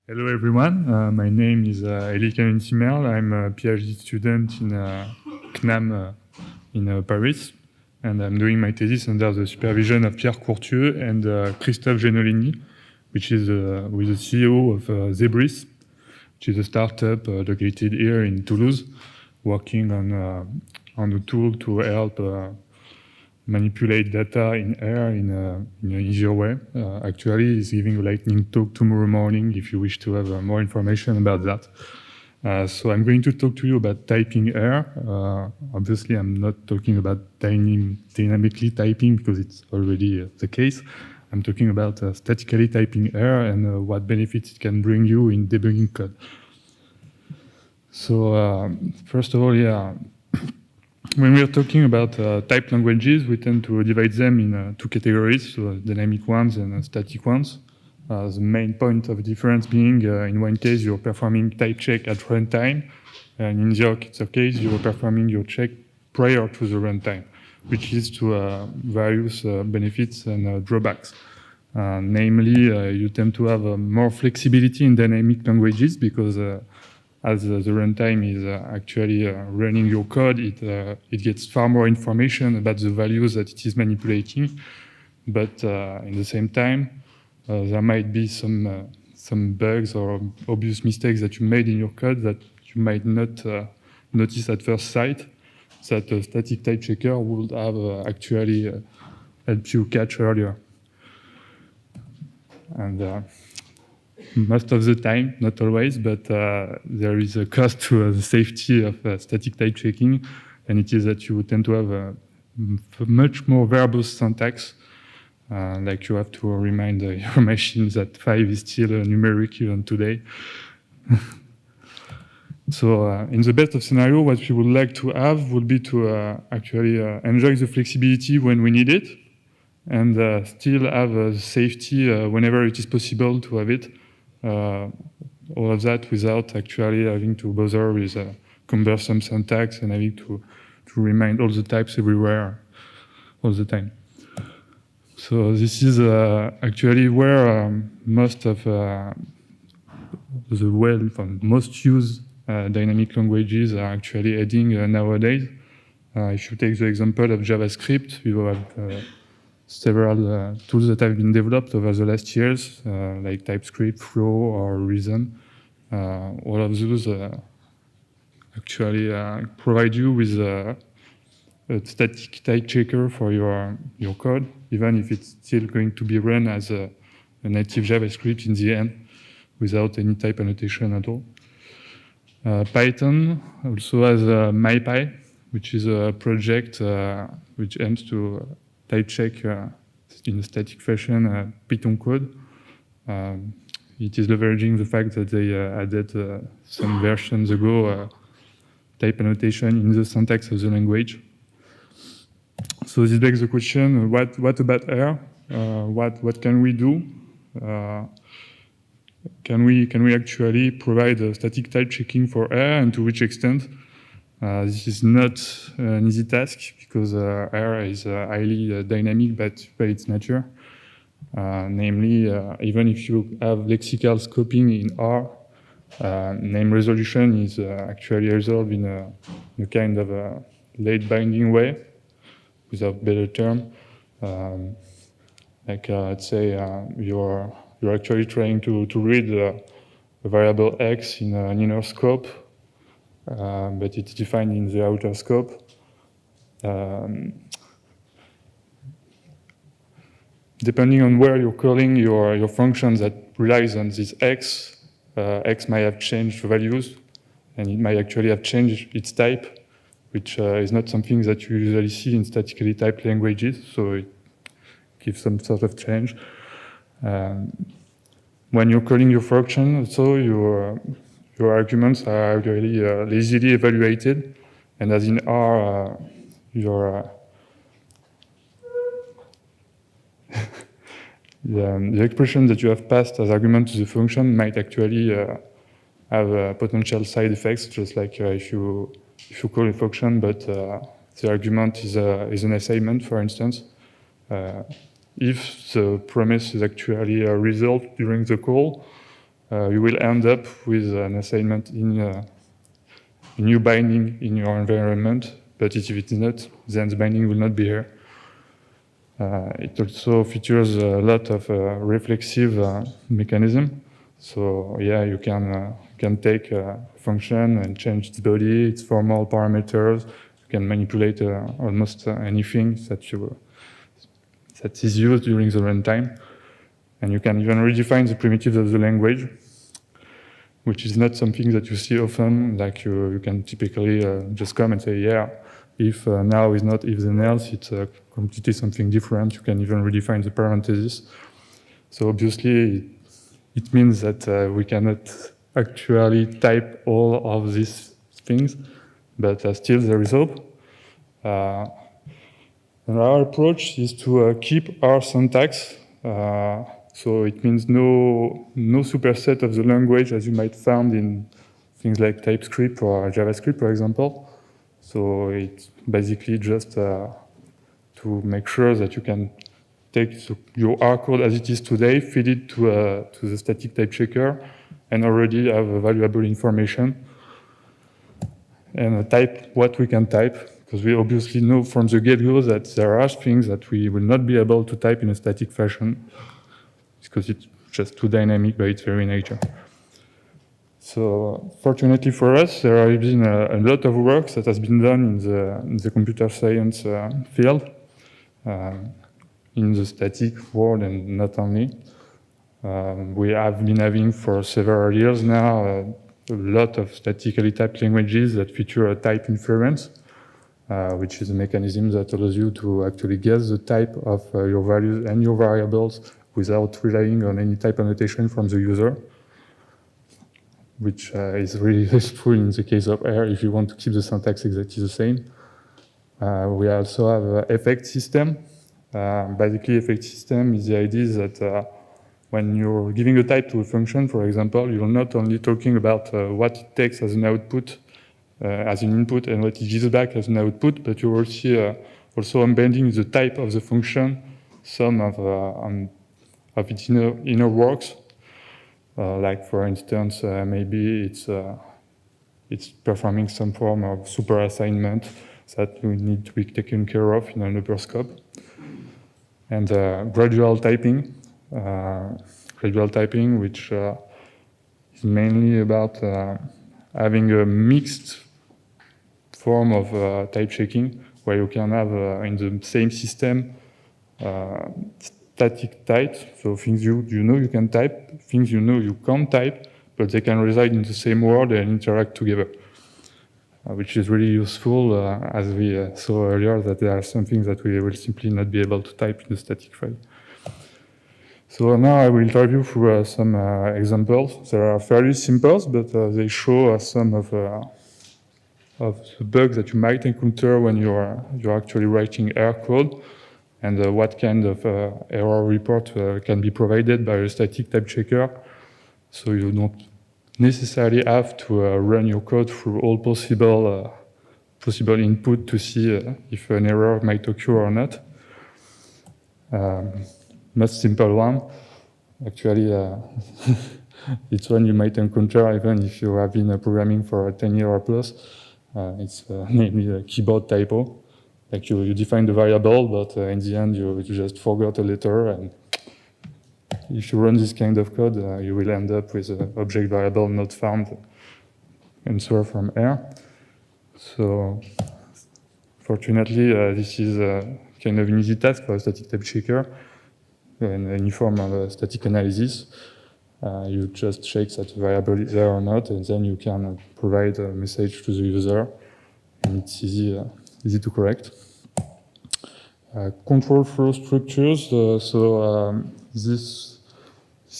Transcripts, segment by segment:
Hello everyone, my name is Elie Canonici Merle. I'm a PhD student in CNAM in Paris, and I'm doing my thesis under the supervision of Pierre Courtieu and Christophe Genolini, which is with the CEO of Zebris, which is a startup located here in Toulouse, working on a tool to help manipulate data in R in an easier way. Actually, he's giving a lightning talk tomorrow morning if you wish to have more information about that. So I'm going to talk to you about typing R. Obviously, I'm not talking about dynamically typing because it's already the case. I'm talking about statically typing R and what benefits it can bring you in debugging code. So first of all, when we are talking about typed languages, we tend to divide them in two categories, so dynamic ones and static ones. The main point of difference being, in one case, you're performing type check at runtime, and in the other case, you're performing your check prior to the runtime, which leads to various benefits and drawbacks. Namely, you tend to have more flexibility in dynamic languages because as the runtime is actually running your code, it gets far more information about the values that it is manipulating. But in the same time, there might be some bugs or obvious mistakes that you made in your code that you might not notice at first sight, that a static type checker would have actually helped you catch earlier. And most of the time, not always, but there is a cost to the safety of static type checking, and it is that you tend to have a much more verbose syntax, like you have to remind your machine that 5 is still a numeric even today. So in the best of scenario, what we would like to have would be to actually enjoy the flexibility when we need it, and still have the safety whenever it is possible to have it. All of that without actually having to bother with cumbersome syntax and having to remind all the types everywhere all the time. So this is actually where most of the most used dynamic languages are actually heading nowadays. If you take the example of JavaScript, we have several tools that have been developed over the last years, like TypeScript, Flow, or Reason. All of those actually provide you with a static type checker for your code, even if it's still going to be run as a native JavaScript in the end, without any type annotation at all. Python also has MyPy, which is a project which aims to type check in a static fashion Python code. It is leveraging the fact that they added some versions ago type annotation in the syntax of the language. So this begs the question: what about R? What can we do? Can we actually provide static type checking for R, and to which extent? This is not an easy task because R is highly dynamic by its nature. Namely, even if you have lexical scoping in R, name resolution is actually resolved in a kind of a late binding way, without better term. Let's say you're actually trying to read a variable X in an inner scope, but it's defined in the outer scope. Depending on where you're calling your function that relies on this X, X might have changed values, and it might actually have changed its type, which is not something that you usually see in statically typed languages, so it gives some sort of change. When you're calling your function, so your arguments are really lazily evaluated, and as in R, the expression that you have passed as argument to the function might actually have potential side effects, just like if you call a function, but the argument is an assignment, for instance. If the promise is actually resolved during the call, you will end up with an assignment in a new binding in your environment, but if it is not, then the binding will not be here. It also features a lot of reflexive mechanism. So yeah, you can take a function and change its body, its formal parameters. You can manipulate almost anything that is used during the runtime. And you can even redefine the primitives of the language, which is not something that you see often. Like you can typically just come and say, yeah, if now is not if then else, it's completely something different. You can even redefine the parentheses. So obviously, it means that we cannot actually type all of these things, but still there is hope. And our approach is to keep our syntax. So it means no superset of the language as you might find in things like TypeScript or JavaScript, for example. So it's basically just to make sure that you can take your R code as it is today, feed it to the static type checker, and already have valuable information. And type what we can type, because we obviously know from the get-go that there are things that we will not be able to type in a static fashion, because it's just too dynamic by its very nature. So fortunately for us, there has been a lot of work that has been done in the computer science field, in the static world and not only. We have been having for several years now a lot of statically typed languages that feature a type inference, which is a mechanism that allows you to actually guess the type of your values and your variables without relying on any type annotation from the user, which is really useful in the case of R if you want to keep the syntax exactly the same. We also have an effect system. Basically, effect system is the idea that when you're giving a type to a function, for example, you're not only talking about what it takes as an output, as an input, and what it gives back as an output, but you're also embedding the type of the function, some of its inner works. Like for instance, maybe it's performing some form of super assignment that you need to be taken care of in an upper scope. And gradual typing, which is mainly about having a mixed form of type checking, where you can have in the same system static types, so things you know you can type, things you know you can't type, but they can reside in the same world and interact together, which is really useful, as we saw earlier, that there are some things that we will simply not be able to type in the static file. So now I will drive you through some examples. They are fairly simple, but they show some of the bugs that you might encounter when you're actually writing R code, and what kind of error report can be provided by a static type checker. So you don't necessarily have to run your code through all possible input to see if an error might occur or not. Most simple one, actually, it's one you might encounter even if you have been programming for 10 years or plus. It's namely a keyboard typo. Like you define the variable, but in the end you just forgot a letter, and if you run this kind of code, you will end up with an object variable not found answer from R. So fortunately, this is kind of an easy task for a static type checker. In any form of static analysis, you just check that the variable is there or not, and then you can provide a message to the user, and it's easy to correct. Control flow structures. This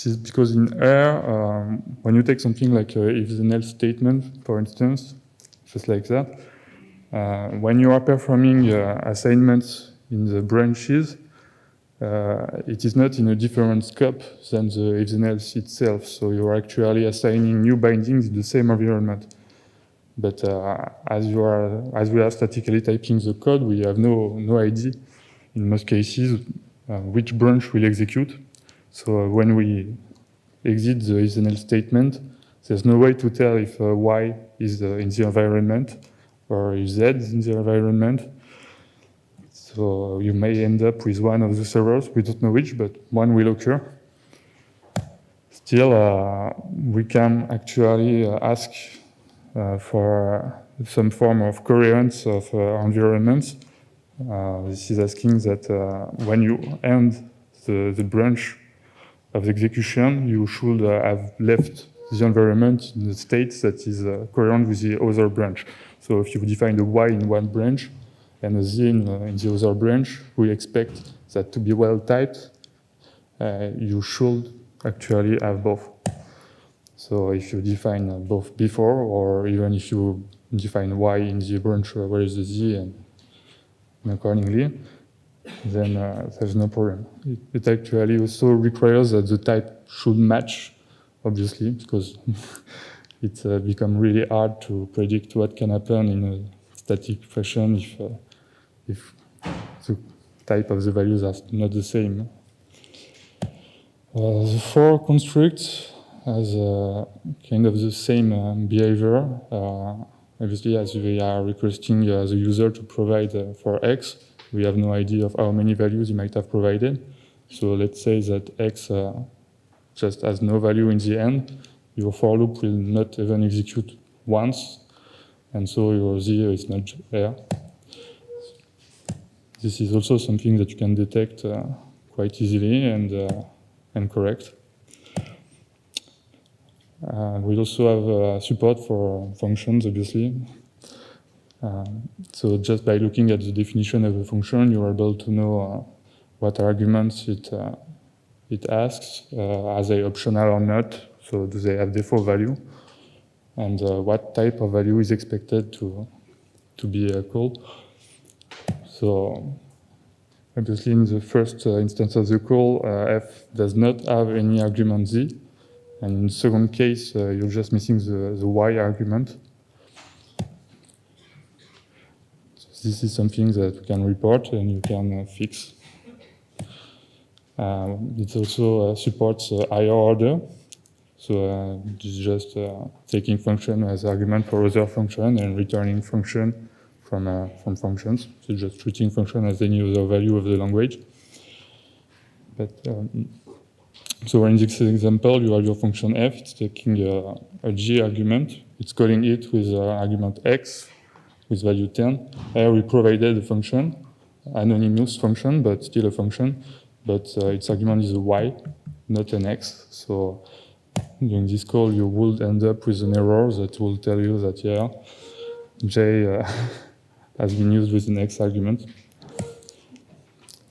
is because in R, when you take something like if then else statement, for instance, just like that, when you are performing assignments in the branches, it is not in a different scope than the if then else itself. So you are actually assigning new bindings in the same environment. But as we are statically typing the code, we have no idea in most cases which branch will execute. So when we exit the isNL statement, there's no way to tell if y is in the environment or if z is in the environment. So you may end up with one of the servers, we don't know which, but one will occur. Still, we can actually ask for some form of coherence of environments. This is asking that when you end the branch of the execution, you should have left the environment in a state that is coherent with the other branch. So if you define a y in one branch and a z in the other branch, we expect that to be well typed. You should actually have both. So if you define both before, or even if you define y in the branch where is the z and accordingly, then there's no problem. It actually also requires that the type should match, obviously, because it's become really hard to predict what can happen in a static fashion if the type of the values are not the same. The for constructs has kind of the same behavior. Obviously, as we are requesting the user to provide for x, we have no idea of how many values he might have provided. So let's say that x just has no value in the end. Your for loop will not even execute once, and so your z is not there. This is also something that you can detect quite easily and correct. We also have support for functions, obviously. So just by looking at the definition of a function, you're able to know what arguments it asks, are they optional or not, so do they have default value, and what type of value is expected to be called. So obviously in the first instance of the call, f does not have any argument z, and in the second case, you're just missing the y argument. This is something that we can report and you can fix. It also supports higher order. So it's just taking function as argument for other function and returning function from functions. So just treating function as any other value of the language. But so in this example, you have your function f. It's taking a g argument. It's calling it with argument x with value 10. Here we provided a function, anonymous function, but still a function. But its argument is a y, not an x. So during this call, you would end up with an error that will tell you that, yeah, j has been used with an x argument.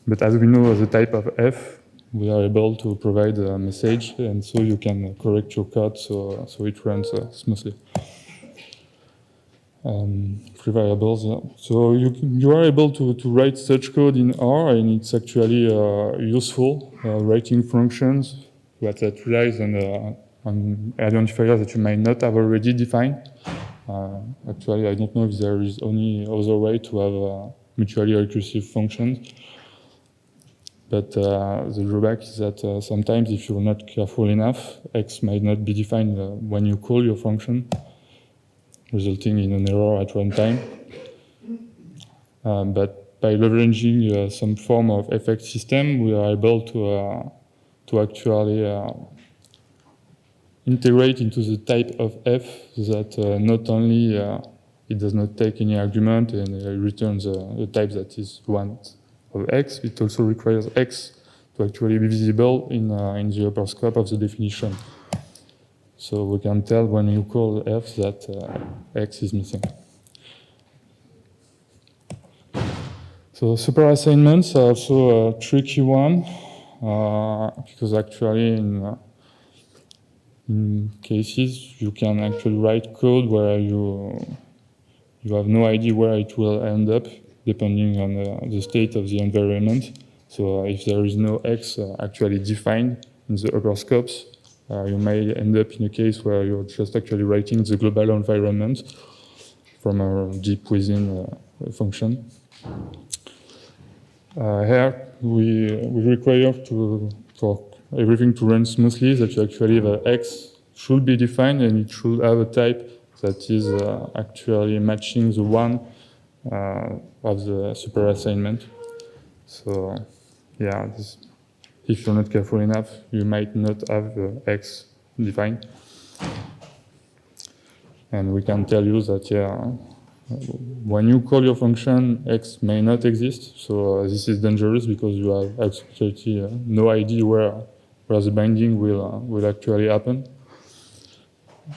But as we know the type of f, we are able to provide a message, and so you can correct your code so it runs smoothly. Free variables. So you are able to write such code in R, and it's actually useful writing functions that relies on identifiers that you might not have already defined. Actually, I don't know if there is any other way to have mutually recursive functions. But the drawback is that sometimes if you're not careful enough, x might not be defined when you call your function, resulting in an error at runtime. But by leveraging some form of effect system, we are able to actually integrate into the type of f that not only it does not take any argument and returns a type that is one of x, it also requires x to actually be visible in the upper scope of the definition. So we can tell when you call f that x is missing. So super assignments are also a tricky one because actually in cases you can actually write code where you have no idea where it will end up depending on the state of the environment. So if there is no x actually defined in the upper scopes, you may end up in a case where you're just actually writing the global environment from a deep within a function. Here we require for everything to run smoothly, that you actually the X should be defined and it should have a type that is actually matching the one of the super assignment. So yeah, if you're not careful enough, you might not have the X defined. And we can tell you that, yeah, when you call your function, X may not exist. So this is dangerous because you have absolutely no idea where the binding will actually happen.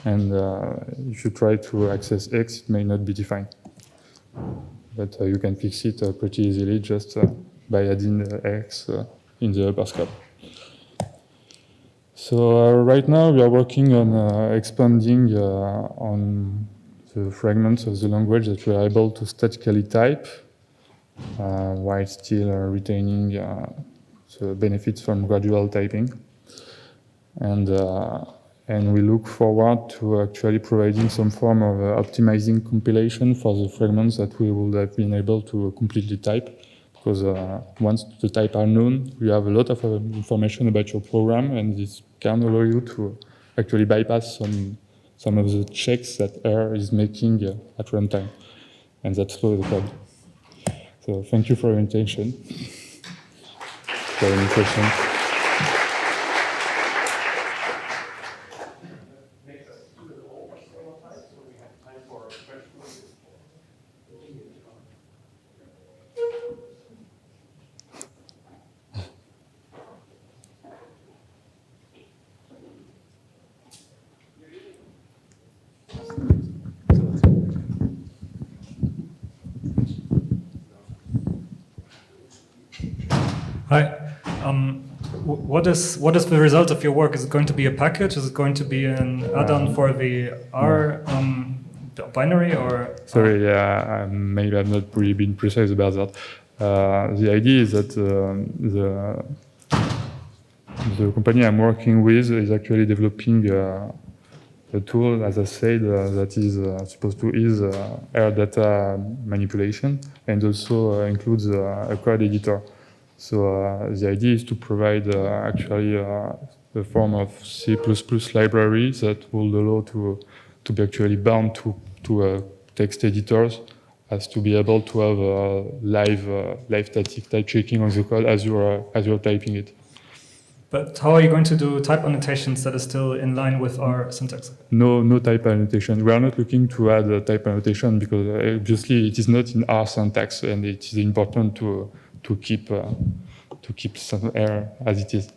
And if you try to access X, it may not be defined. But you can fix it pretty easily just by adding X in the upper scope. So right now we are working on expanding on the fragments of the language that we are able to statically type while still retaining the benefits from gradual typing. And we look forward to actually providing some form of optimizing compilation for the fragments that we would have been able to completely type. Because once the types are known, you have a lot of information about your program, and this can allow you to actually bypass some of the checks that R is making at runtime, and that slows the code. So thank you for your attention. If you have any questions? Hi. What is the result of your work? Is it going to be a package? Is it going to be an add-on for the R binary, or? Sorry, yeah, maybe I've not really been precise about that. The idea is that the company I'm working with is actually developing a tool, as I said, that is supposed to ease R data manipulation and also includes a code editor. So the idea is to provide actually a form of C++ library that will allow to be actually bound to text editors, as to be able to have live static type checking on the code as you're typing it. But how are you going to do type annotations that is still in line with our syntax? No type annotation. We are not looking to add a type annotation because obviously it is not in our syntax, and it is important to keep some error as it is.